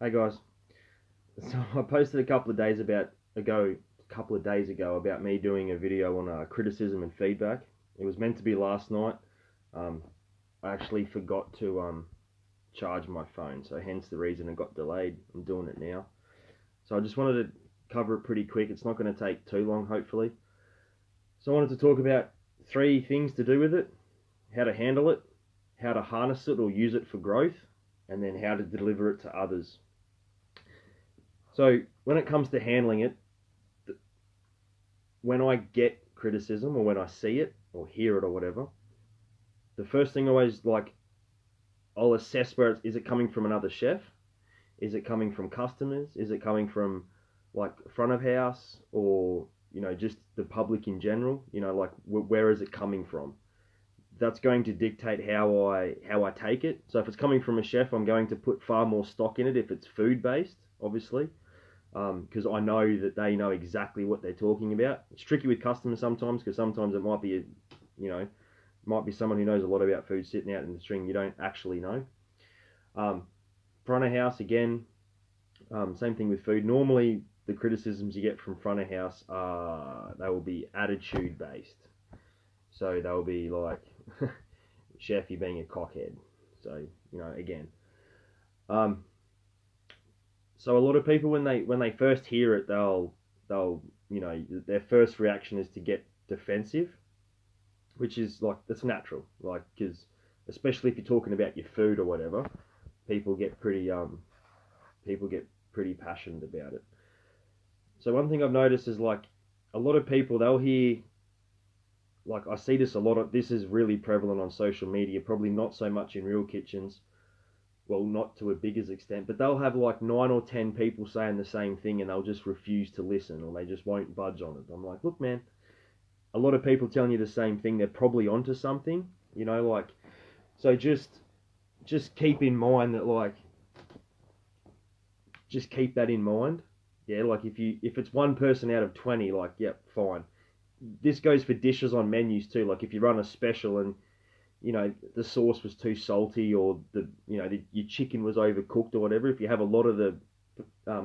Hey guys, so I posted a couple of days ago about me doing a video on criticism and feedback. It was meant to be last night. Um, I actually forgot to charge my phone, so hence the reason it got delayed. I'm doing it now. So I just wanted to cover it pretty quick. It's not going to take too long, hopefully. So I wanted to talk about three things to do with it: how to handle it, how to harness it or use it for growth, and then how to deliver it to others. So when it comes to handling it, when I get criticism or when I see it or hear it or whatever, the first thing I always I'll assess where is it coming from another chef? Is it coming from customers? Is it coming from like front of house or just the public in general? Where is it coming from? That's going to dictate how I take it. So if it's coming from a chef, I'm going to put far more stock in it if it's food based, obviously, because I know that they know exactly what they're talking about. It's tricky with customers sometimes because sometimes it might be, might be someone who knows a lot about food sitting out in the string you don't actually know. Um, Front of house again, same thing with food. Normally, the criticisms you get from front of house they will be attitude based. So they'll be like, "Chef, you being a cockhead." So again. Um, so a lot of people when they first hear it, they'll their first reaction is to get defensive, which is like that's natural, like because especially if you're talking about your food or whatever, people get pretty people get pretty passionate about it. So one thing I've noticed is like a lot of people they'll hear like I see this a lot of this is really prevalent on social media, probably not so much in real kitchens, well, not to a bigger extent, but they'll have like 9 or 10 people saying the same thing and they'll just refuse to listen or they just won't budge on it. I'm like, look, man, a lot of people telling you the same thing, they're probably onto something, like, so just keep in mind that, like, just keep that in mind. Yeah, like if it's one person out of 20, like, yep, fine. This goes for dishes on menus too. Like if you run a special and the sauce was too salty or your chicken was overcooked or whatever. If you have a lot of the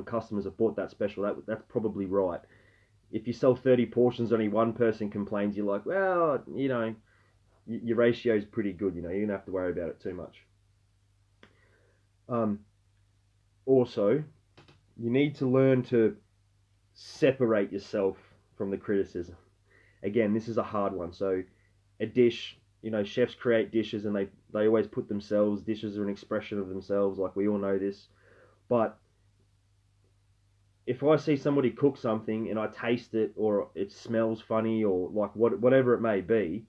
customers that bought that special, that's probably right. If you sell 30 portions, only one person complains. You're like, well, your ratio is pretty good. You don't have to worry about it too much. Um, Also, you need to learn to separate yourself from the criticism. Again, this is a hard one. So, a dish, chefs create dishes and they always put themselves, dishes are an expression of themselves, like we all know this. But if I see somebody cook something and I taste it or it smells funny or like whatever it may be,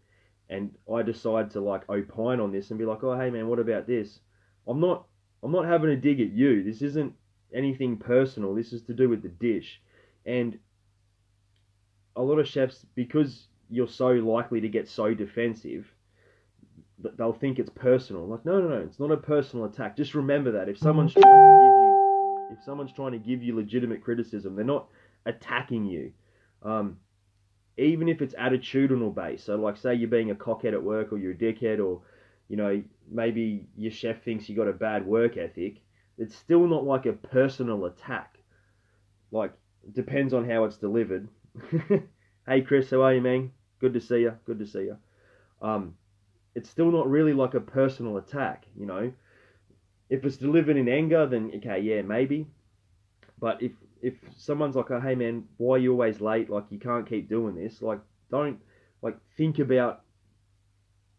and I decide to like opine on this and be like, oh hey man, what about this? I'm not I'm not having a dig at you. This isn't anything personal. This is to do with the dish. And a lot of chefs, because you're so likely to get so defensive, they'll think it's personal. Like, no, no, no, it's not a personal attack. Just remember that if someone's trying to give you legitimate criticism, they're not attacking you. Um, Even if it's attitudinal based. So, like, say you're being a cockhead at work, or you're a dickhead, or maybe your chef thinks you got a bad work ethic. It's still not like a personal attack. Like, depends on how it's delivered. Hey Chris, how are you, man? Good to see you. Good to see you. Um, it's still not really like a personal attack. If it's delivered in anger, then okay, yeah, maybe. But if someone's like, oh, hey man, why are you always late? Like you can't keep doing this. Like don't like think about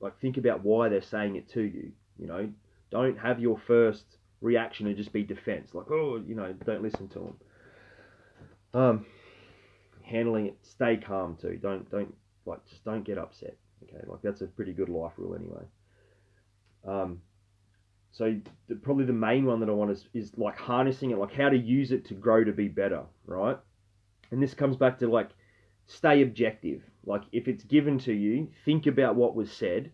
why they're saying it to you. Don't have your first reaction to just be defense. Like don't listen to them. Handling it, stay calm too. Don't like just don't get upset. Okay, like that's a pretty good life rule anyway. Um, So probably the main one that I want is like harnessing it, like how to use it to grow to be better, right? And this comes back to like stay objective. Like if it's given to you, think about what was said.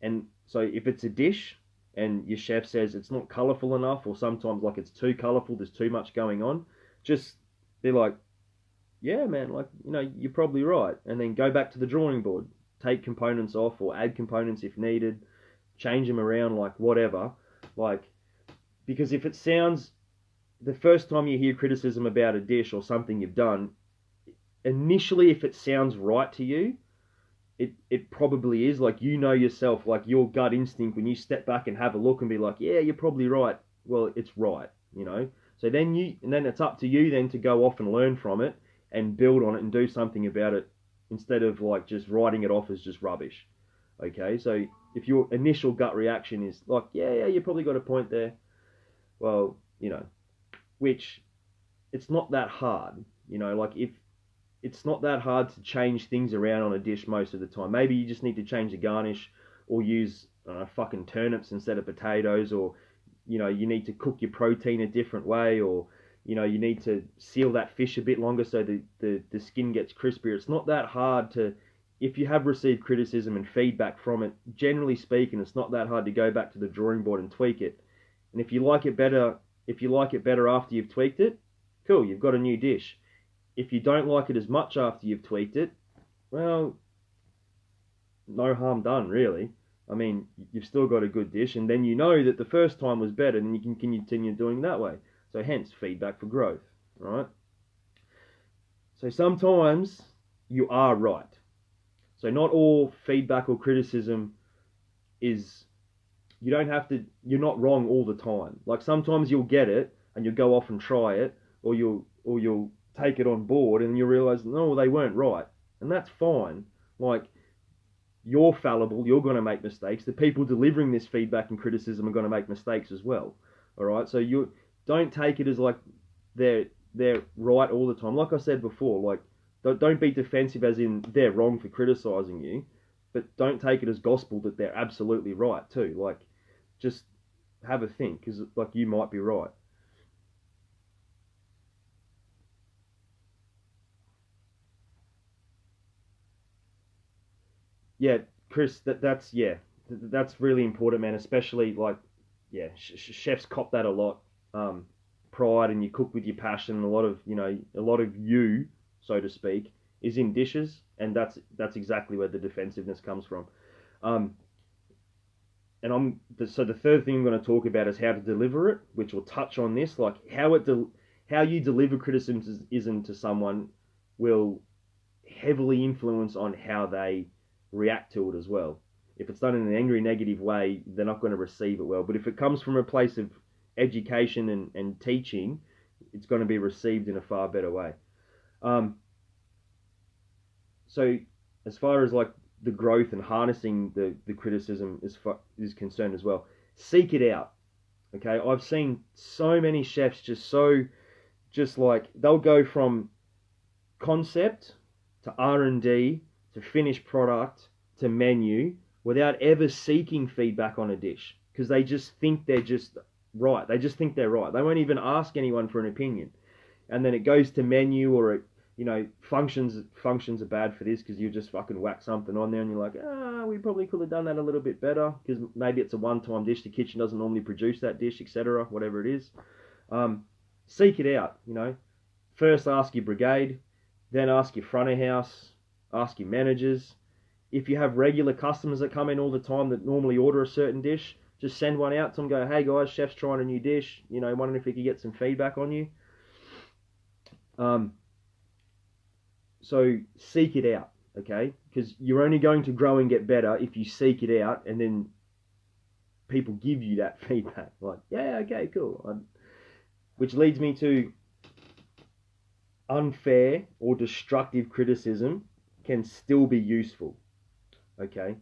And so if it's a dish and your chef says it's not colorful enough, or sometimes like it's too colorful, there's too much going on, just be like, yeah, man, like you're probably right, and then go back to the drawing board, take components off or add components if needed, change them around, like whatever, like because the first time you hear criticism about a dish or something you've done, initially, if it sounds right to you, it probably is. Like, you know yourself, like your gut instinct, when you step back and have a look and be like, yeah, you're probably right. Well, it's right, you know. So then it's up to you then to go off and learn from it and build on it and do something about it, instead of like just writing it off as just rubbish. Okay, so if your initial gut reaction is like, yeah, you probably got a point there, well, you know, which it's not that hard, you know, like if it's not that hard to change things around on a dish most of the time. Maybe you just need to change the garnish or use fucking turnips instead of potatoes, or you know, you need to cook your protein a different way, or you know, you need to seal that fish a bit longer so the skin gets crispier. It's not that hard to, if you have received criticism and feedback from it, generally speaking, it's not that hard to go back to the drawing board and tweak it. And if you like it better, after you've tweaked it, cool, you've got a new dish. If you don't like it as much after you've tweaked it, well, no harm done, really. I mean, you've still got a good dish, and then you know that the first time was better, and you can continue doing that way. So hence, feedback for growth, right? So sometimes you are right. So not all feedback or criticism is, you're not wrong all the time. Like sometimes you'll get it, and you'll go off and try it, or you'll take it on board and you realize, no, they weren't right. And that's fine. Like, you're fallible, you're going to make mistakes. The people delivering this feedback and criticism are going to make mistakes as well. All right? So you don't take it as like they're right all the time. Like I said before, like, don't be defensive as in they're wrong for criticizing you, but don't take it as gospel that they're absolutely right too. Like, just have a think, because like, you might be right. Yeah, Chris, that's really important, man. Especially like, yeah, chefs cop that a lot. Pride, and you cook with your passion. A lot of you, so to speak, is in dishes, and that's exactly where the defensiveness comes from. Um, so the third thing I'm going to talk about is how to deliver it, which will touch on this, like how you deliver criticism to someone will heavily influence on how they react to it as well. If it's done in an angry, negative way, they're not going to receive it well. But if it comes from a place of education and teaching, it's going to be received in a far better way. So as far as like the growth and harnessing the criticism is concerned as well, seek it out. Okay, I've seen so many chefs just like they'll go from concept to R&D to finished product to menu without ever seeking feedback on a dish, because they just think they're just right. They just think they're right. They won't even ask anyone for an opinion. And then it goes to menu, or it, functions are bad for this because you just fucking whack something on there and you're like, we probably could have done that a little bit better because maybe it's a one-time dish. The kitchen doesn't normally produce that dish, etc. Whatever it is. Seek it out, First ask your brigade, then ask your front of house, ask your managers. If you have regular customers that come in all the time that normally order a certain dish, just send one out to them. Go, hey guys, chef's trying a new dish. Wondering if we could get some feedback on you. So seek it out, okay? Because you're only going to grow and get better if you seek it out, and then people give you that feedback. Like, yeah, okay, cool. Which leads me to unfair or destructive criticism can still be useful. Okay,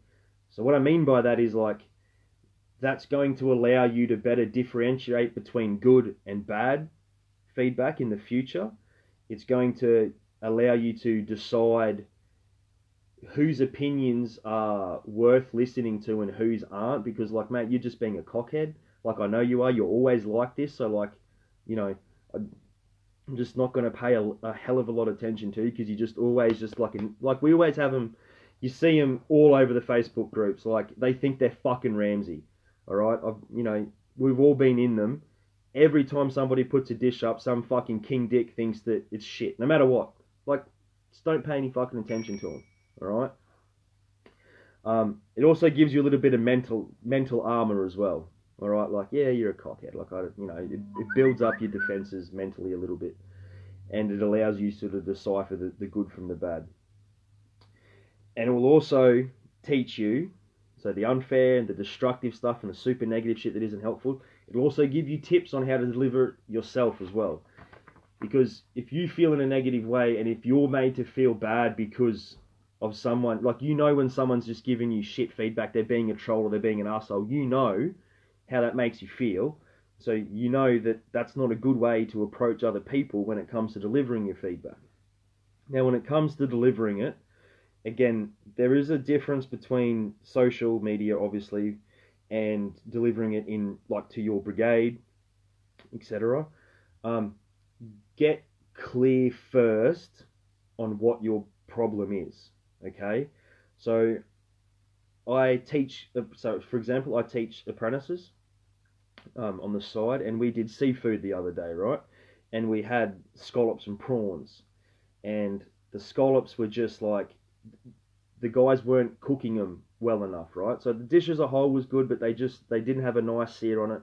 so what I mean by that is like that's going to allow you to better differentiate between good and bad feedback in the future. It's going to allow you to decide whose opinions are worth listening to and whose aren't, because like, mate, you're just being a cockhead. Like, I know you are. You're always like this. So like, I'm just not going to pay a hell of a lot of attention to you because you're just always just like we always have them. You see them all over the Facebook groups. Like, they think they're fucking Ramsay. All right, we've all been in them. Every time somebody puts a dish up, some fucking King Dick thinks that it's shit, no matter what. Like, just don't pay any fucking attention to them. All right. It also gives you a little bit of mental armor as well. All right, like, yeah, you're a cockhead. Like, it builds up your defenses mentally a little bit, and it allows you sort of decipher the good from the bad. And it will also teach you, so the unfair and the destructive stuff and the super negative shit that isn't helpful, it'll also give you tips on how to deliver it yourself as well. Because if you feel in a negative way, and if you're made to feel bad because of someone, like, when someone's just giving you shit feedback, they're being a troll or they're being an asshole, how that makes you feel. So that that's not a good way to approach other people when it comes to delivering your feedback. Now, when it comes to delivering it, again, there is a difference between social media, obviously, and delivering it in, like, to your brigade, etc. Get clear first on what your problem is, okay? So for example, I teach apprentices on the side, and we did seafood the other day, right? And we had scallops and prawns, and the scallops were just like, the guys weren't cooking them well enough, right? So the dish as a whole was good, but they didn't have a nice sear on it.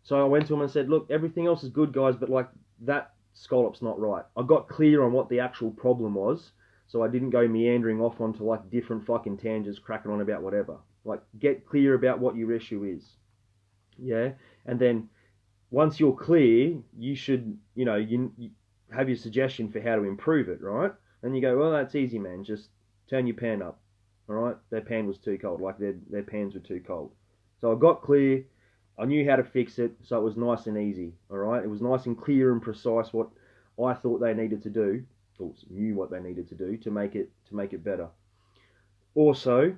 So I went to them and said, look, everything else is good, guys, but like, that scallop's not right. I got clear on what the actual problem was, so I didn't go meandering off onto like different fucking tangents, cracking on about whatever. Like, get clear about what your issue is. Yeah? And then once you're clear, you should, you have your suggestion for how to improve it, right? And you go, well, that's easy, man. Just turn your pan up. All right? Their pan was too cold. Like, their pans were too cold. So I got clear. I knew how to fix it, so it was nice and easy. All right? It was nice and clear and precise what I thought they needed to do, or knew what they needed to do to make it better. Also,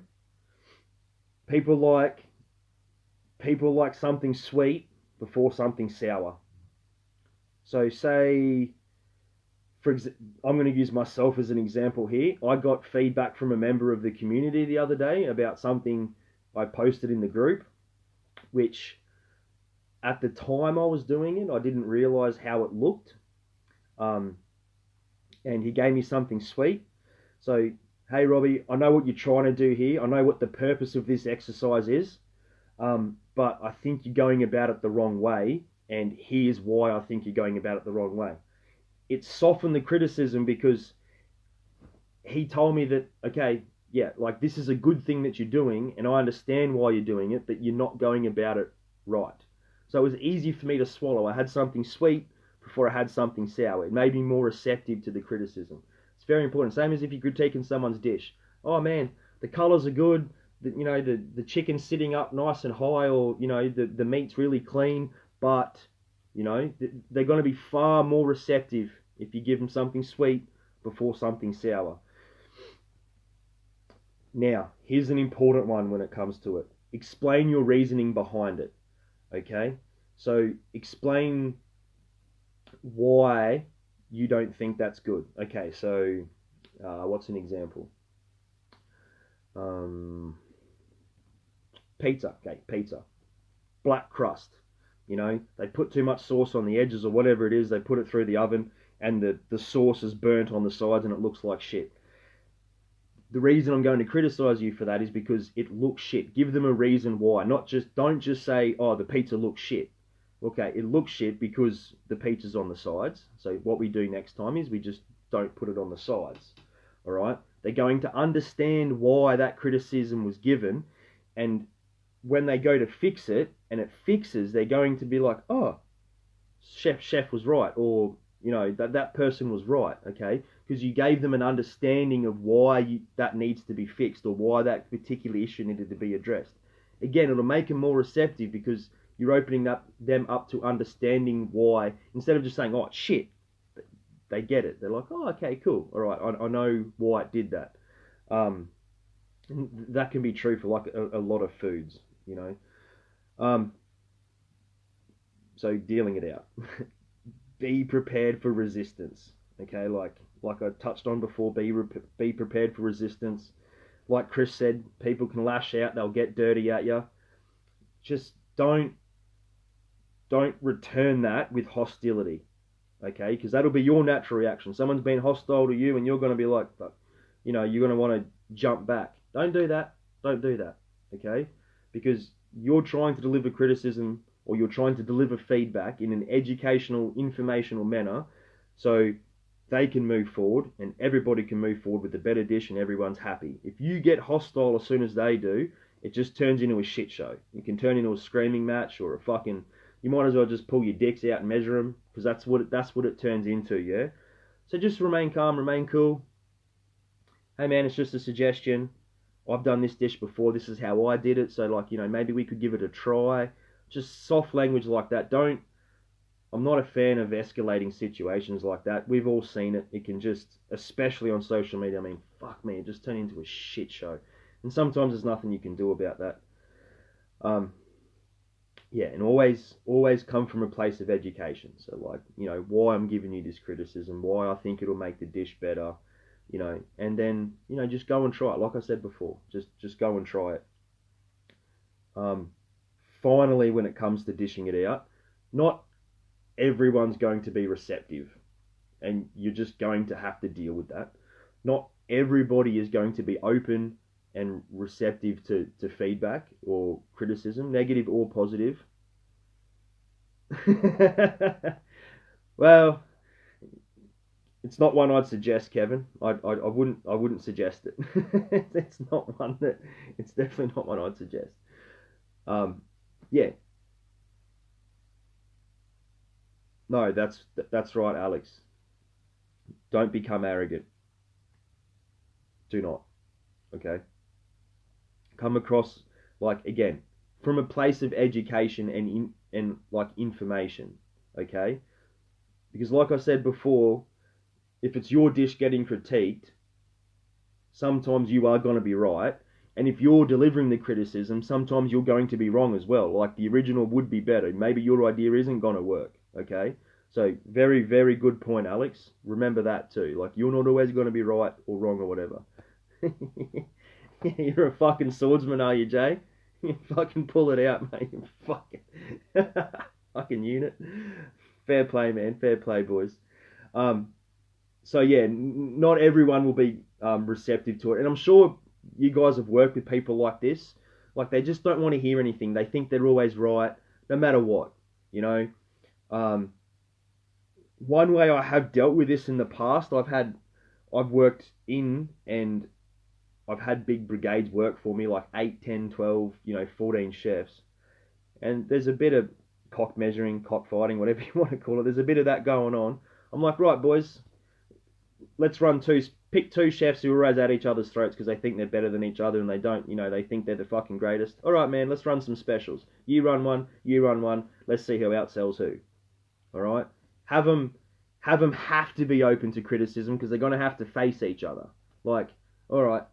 people like something sweet before something sour. So say, I'm going to use myself as an example here. I got feedback from a member of the community the other day about something I posted in the group, which at the time I was doing it, I didn't realize how it looked. And he gave me something sweet. So, hey, Robbie, I know what you're trying to do here. I know what the purpose of this exercise is. But I think you're going about it the wrong way. And here's why I think you're going about it the wrong way. It softened the criticism because he told me that, okay, yeah, like, this is a good thing that you're doing, and I understand why you're doing it, but you're not going about it right. So it was easy for me to swallow. I had something sweet before I had something sour. It made me more receptive to the criticism. It's very important. Same as if you're critiquing someone's dish. Oh man, the colours are good. The chicken's sitting up nice and high, or the meat's really clean. But they're going to be far more receptive if you give them something sweet before something sour. Now, here's an important one when it comes to it. Explain your reasoning behind it. Okay? So explain why you don't think that's good. Okay, so what's an example? Pizza. Okay, pizza. Black crust. They put too much sauce on the edges or whatever it is. They put it through the oven and the sauce is burnt on the sides and it looks like shit. The reason I'm going to criticize you for that is because it looks shit. Give them a reason why. Don't just say, oh, the pizza looks shit. Okay, it looks shit because the pizza's on the sides. So what we do next time is we just don't put it on the sides. All right? They're going to understand why that criticism was given, and when they go to fix it and it fixes, they're going to be like, oh, chef was right, or that person was right. Okay, because you gave them an understanding of why that needs to be fixed, or why that particular issue needed to be addressed. Again, it'll make them more receptive because you're opening them up to understanding why, instead of just saying, oh, shit. They get it. They're like, oh, okay, cool. All right, I know why it did that. That can be true for like a lot of foods, So dealing it out. Be prepared for resistance. Okay, like I touched on before, be prepared for resistance. Like Chris said, people can lash out, they'll get dirty at you. Just don't return that with hostility. Okay, because that'll be your natural reaction. Someone's been hostile to you and you're going to be like, you're going to want to jump back. Don't do that. Okay, because you're trying to deliver criticism or you're trying to deliver feedback in an educational, informational manner, so they can move forward and everybody can move forward with a better dish and everyone's happy. If you get hostile as soon as they do, it just turns into a shit show. It can turn into a screaming match or a fucking. You might as well just pull your dicks out and measure them, because that's what it turns into. Yeah. So just remain calm, remain cool. Hey man, it's just a suggestion. I've done this dish before. This is how I did it. So like, maybe we could give it a try. Just soft language like that. I'm not a fan of escalating situations like that. We've all seen it. It can just, especially on social media, I mean, fuck me, it just turned into a shit show. And sometimes there's nothing you can do about that. Yeah, and always come from a place of education. So like, why I'm giving you this criticism, why I think it'll make the dish better, and then, just go and try it. Like I said before, just go and try it. Finally, when it comes to dishing it out, not everyone's going to be receptive, and you're just going to have to deal with that. Not everybody is going to be open and receptive to feedback or criticism, negative or positive. Well, it's not one I'd suggest, Kevin. I wouldn't suggest it. It's not one that. It's definitely not one I'd suggest. Yeah. No, that's right, Alex. Don't become arrogant. Do not. Okay. Come across, like, again, from a place of education and like information. Okay. Because like I said before, if it's your dish getting critiqued, sometimes you are going to be right. And if you're delivering the criticism, sometimes you're going to be wrong as well. Like, the original would be better. Maybe your idea isn't going to work. Okay? So, very, very good point, Alex. Remember that too. Like, you're not always going to be right or wrong or whatever. You're a fucking swordsman, are you, Jay? You fucking pull it out, mate. You fucking unit. Fair play, man. Fair play, boys. So yeah, not everyone will be receptive to it, and I'm sure you guys have worked with people like this. Like, they just don't want to hear anything. They think they're always right, no matter what. One way I have dealt with this in the past, I've worked in, and I've had big brigades work for me, like 8, 10, 12, 14 chefs. And there's a bit of cock measuring, cockfighting, whatever you want to call it. There's a bit of that going on. I'm like, right, boys, let's pick two chefs who are always at each other's throats because they think they're better than each other and they don't, they think they're the fucking greatest. All right, man, let's run some specials. You run one, let's see who outsells who. All right? Have them have to be open to criticism because they're going to have to face each other. Like, all right,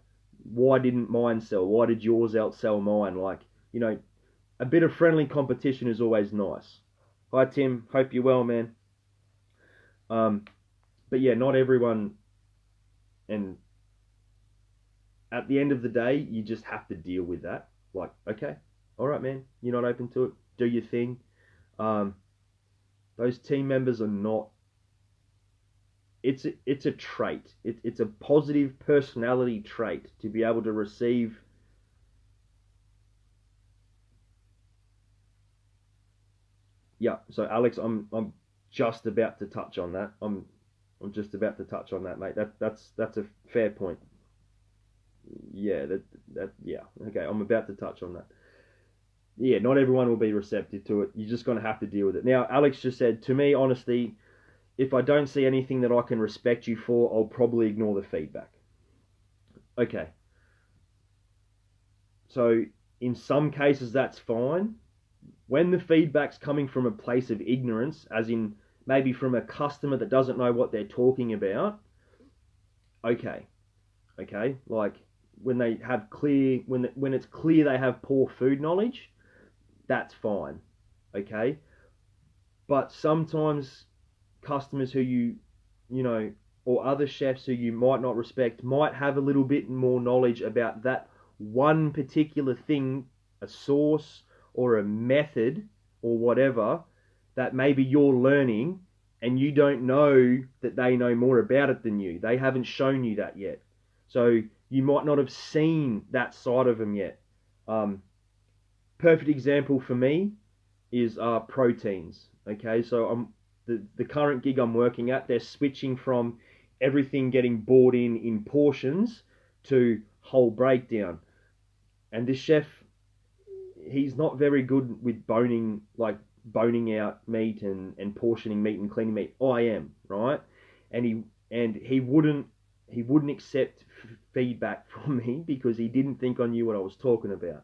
why didn't mine sell? Why did yours outsell mine? Like, a bit of friendly competition is always nice. Hi, Tim. Hope you're well, man. But yeah, not everyone, and at the end of the day, you just have to deal with that. Like, okay, all right, man, you're not open to it, do your thing. Those team members are not. It's a trait. It's a positive personality trait to be able to receive. Yeah, so Alex, I'm just about to touch on that. I'm just about to touch on that, mate. That's a fair point. Yeah, yeah. Okay, I'm about to touch on that. Yeah, not everyone will be receptive to it. You're just gonna have to deal with it. Now, Alex just said to me, honestly, if I don't see anything that I can respect you for, I'll probably ignore the feedback. Okay. So in some cases that's fine. When the feedback's coming from a place of ignorance, as in maybe from a customer that doesn't know what they're talking about, okay, like when they have when it's clear they have poor food knowledge, that's fine, okay. But sometimes customers who or other chefs who you might not respect might have a little bit more knowledge about that one particular thing, a sauce or a method or whatever, that maybe you're learning and you don't know that they know more about it than you. They haven't shown you that yet. So you might not have seen that side of them yet. perfect example for me is proteins. Okay, so the current gig I'm working at, they're switching from everything getting bought in portions to whole breakdown. And this chef, he's not very good with boning out meat and portioning meat and cleaning meat. I am, right? And he wouldn't accept feedback from me because he didn't think I knew what I was talking about.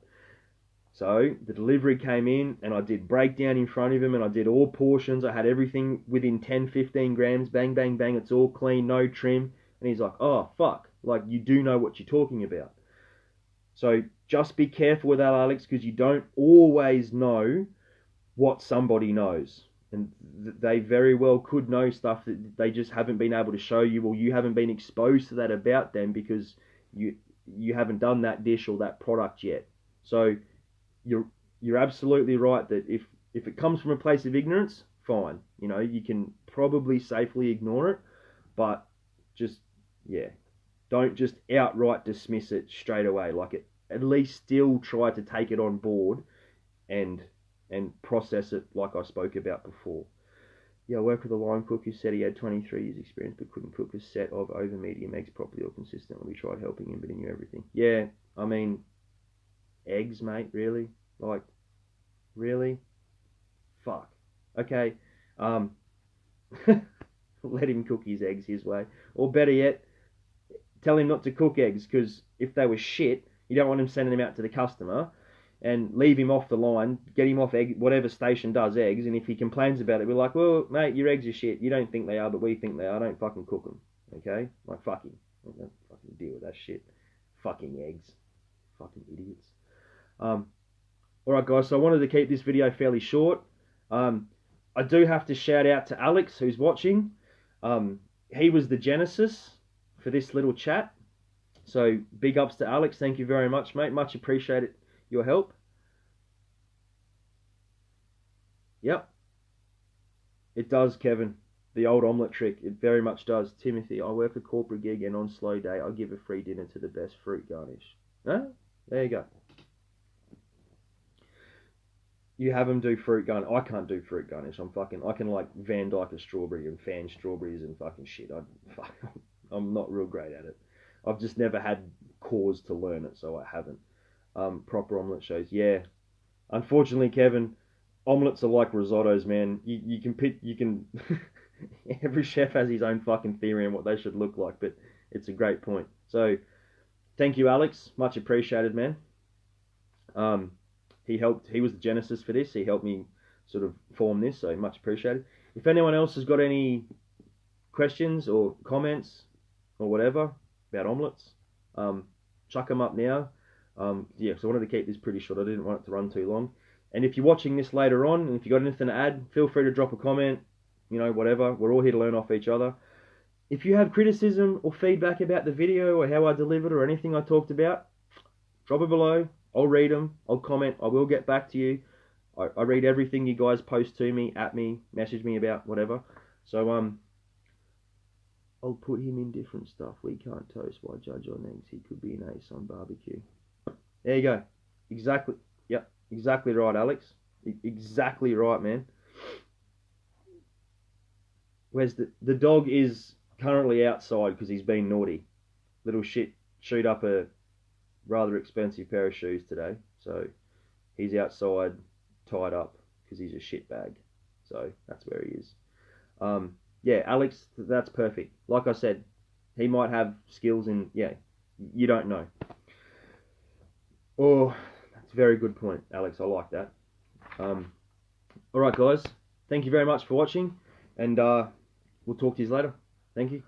So the delivery came in and I did breakdown in front of him and I did all portions. I had everything within 10, 15 grams, bang, bang, bang. It's all clean, no trim. And he's like, oh, fuck. Like, you do know what you're talking about. So just be careful with that, Alex, because you don't always know what somebody knows. And they very well could know stuff that they just haven't been able to show you, or you haven't been exposed to that about them because you haven't done that dish or that product yet. So you're absolutely right that if it comes from a place of ignorance, fine. You know, you can probably safely ignore it, but just, yeah, don't just outright dismiss it straight away. Like, at least still try to take it on board and process it like I spoke about before. Yeah, I work with a line cook who said he had 23 years experience but couldn't cook a set of over medium eggs properly or consistently. We tried helping him, but he knew everything. Yeah, I mean, eggs, mate, really? Like, really? Fuck. Okay, let him cook his eggs his way. Or better yet, tell him not to cook eggs, because if they were shit, you don't want him sending them out to the customer, and leave him off the line, get him off whatever station does eggs, and if he complains about it, we're like, well, mate, your eggs are shit. You don't think they are, but we think they are. Don't fucking cook them, okay? Like, fuck him. Don't fucking deal with that shit. Fucking eggs. Fucking idiots. Alright, guys, so I wanted to keep this video fairly short. I do have to shout out to Alex, who's watching. He was the genesis for this little chat. So big ups to Alex. Thank you very much, mate. Much appreciated your help. Yep. It does, Kevin. The old omelette trick. It very much does. Timothy, I work a corporate gig and on slow day I give a free dinner to the best fruit garnish. Huh? There you go. You have them do fruit garnish. I can't do fruit garnish. I can like Van Dyke a strawberry and fan strawberries and fucking shit. I'm not real great at it. I've just never had cause to learn it, so I haven't. Proper omelette shows. Yeah. Unfortunately, Kevin, omelettes are like risottos, man. You can every chef has his own fucking theory on what they should look like, but it's a great point. So, thank you, Alex. Much appreciated, man. He was the genesis for this. He helped me sort of form this, so much appreciated. If anyone else has got any questions or comments or whatever about omelettes, chuck them up now. Yeah, so I wanted to keep this pretty short. I didn't want it to run too long. And if you're watching this later on, and if you've got anything to add, feel free to drop a comment, you know, whatever. We're all here to learn off each other. If you have criticism or feedback about the video or how I delivered or anything I talked about, drop it below. I'll read them. I'll comment. I will get back to you. I read everything you guys post to me, at me, message me about, whatever. So, I'll put him in different stuff. We can't toast. Why judge on eggs? He could be an ace on barbecue. There you go. Exactly. Yep. Exactly right, Alex. Exactly right, man. Where's the dog is currently outside because he's been naughty. Little shit chewed up a rather expensive pair of shoes today. So he's outside tied up because he's a shit bag. So that's where he is. Yeah, Alex, that's perfect. Like I said, he might have skills in, yeah, you don't know. Oh, that's a very good point, Alex. I like that. Alright, guys. Thank you very much for watching, and we'll talk to you later. Thank you.